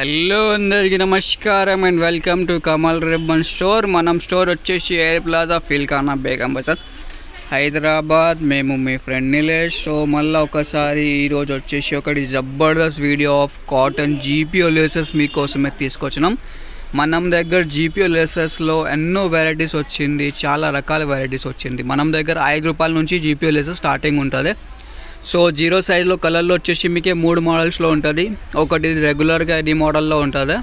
Hello అందరికీ నమస్కారం and welcome to Kamal ribbon store. మనం స్టోర్ వచ్చేసి ఎయిర్ ప్లాజా ఫిల్ఖానా బేగం బజార్ హైదరాబాద్. మేము మీ ఫ్రెండ్ నిలేష్. సో మళ్ళీ ఒకసారి ఈరోజు వచ్చేసి ఒకటి Jabardasth video of cotton GPO laces మీకోసమే తీసుకొచ్చినాం. మనం దగ్గర జీపీఓ లేసెస్లో ఎన్నో వెరైటీస్ వచ్చింది, చాలా రకాల వెరైటీస్ వచ్చింది. మనం దగ్గర ₹5 నుంచి జీపీఓ లేసెస్ స్టార్టింగ్ ఉంటుంది. సో జీరో సైజ్లో కలర్లో వచ్చేసి మీకు 3 మోడల్స్లో ఉంటుంది. ఒకటి రెగ్యులర్గా ఇది మోడల్లో ఉంటుంది.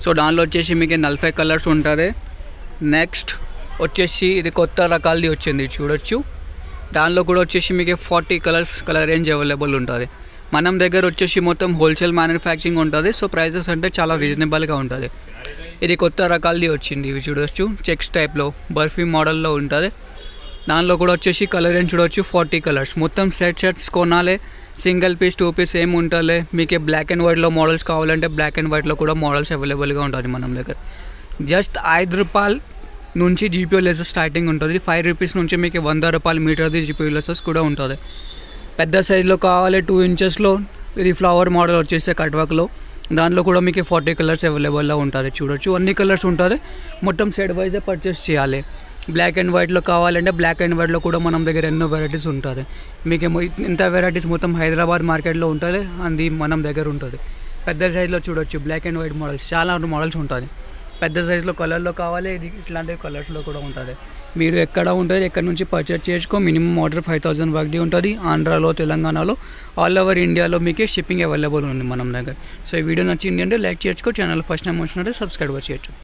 సో దానిలో వచ్చేసి మీకు 40 కలర్స్ ఉంటుంది. నెక్స్ట్ వచ్చేసి ఇది కొత్త రకాలది వచ్చింది, చూడొచ్చు. దానిలో కూడా వచ్చేసి మీకు 40 కలర్ రేంజ్ అవైలబుల్ ఉంటుంది. మనం దగ్గర వచ్చేసి మొత్తం హోల్సేల్ మ్యానుఫ్యాక్చరింగ్ ఉంటుంది. సో ప్రైజెస్ అంటే చాలా రీజనబుల్గా ఉంటుంది. ఇది కొత్త రకాలది వచ్చింది, ఇవి చూడొచ్చు. చెక్స్ టైప్లో బర్ఫీ మోడల్లో ఉంటుంది. దానిలో కూడా వచ్చేసి కలర్ రేంజ్ చూడవచ్చు, 40 కలర్స్. మొత్తం సెట్స్ కొనాలి, సింగిల్ పీస్ 2 పీస్ ఏమి ఉంటుంది. మీకు బ్లాక్ అండ్ వైట్లో మోడల్స్ కావాలంటే బ్లాక్ అండ్ వైట్లో కూడా మోడల్స్ అవైలబుల్గా ఉంటుంది మన దగ్గర. జస్ట్ ₹5 నుంచి జీపీఓ లెసెస్ స్టార్టింగ్ ఉంటుంది. ₹5 నుంచి మీకు ₹100 మీటర్ది జీపీఓ లెసెస్ కూడా ఉంటుంది. పెద్ద సైజులో కావాలి 2 ఇంచెస్లో, ఇది ఫ్లవర్ మోడల్ వచ్చేసి కట్ వర్క్లో. దానిలో కూడా మీకు 40 కలర్స్ అవైలబుల్లో ఉంటుంది, చూడొచ్చు. అన్ని కలర్స్ ఉంటుంది. మొత్తం సెట్ వైజే పర్చేస్ చేయాలి. బ్లాక్ అండ్ వైట్లో కావాలంటే బ్లాక్ అండ్ వైట్లో కూడా మనం దగ్గర ఎన్నో వెరైటీస్ ఉంటుంది. మీకు ఇంత వెరైటీస్ మొత్తం హైదరాబాద్ మార్కెట్లో ఉంటుంది, అది మనం దగ్గర ఉంటుంది. పెద్ద సైజులో చూడొచ్చు, బ్లాక్ అండ్ వైట్ మోడల్స్ చాలా మోడల్స్ ఉంటుంది. పెద్ద సైజులో కలర్లో కావాలి, ఇది ఇట్లాంటి కలర్స్లో కూడా ఉంటుంది. మీరు ఎక్కడ ఉంటుంది, ఎక్కడి నుంచి పర్చేస్ చేసుకో. మినిమం ఆర్డర్ 5000 వరకు ఉంటుంది. ఆంధ్రాలో, తెలంగాణలో, ఆల్ ఓవర్ ఇండియాలో మీకు షిప్పింగ్ అవైలబుల్ ఉంది మనం దగ్గర. సో ఈ వీడియో నచ్చింది అంటే లైక్ చేసుకో. ఛానల్ ఫస్ట్ టైం వచ్చినట్టు సబ్స్క్రైబ్ చేయొచ్చు.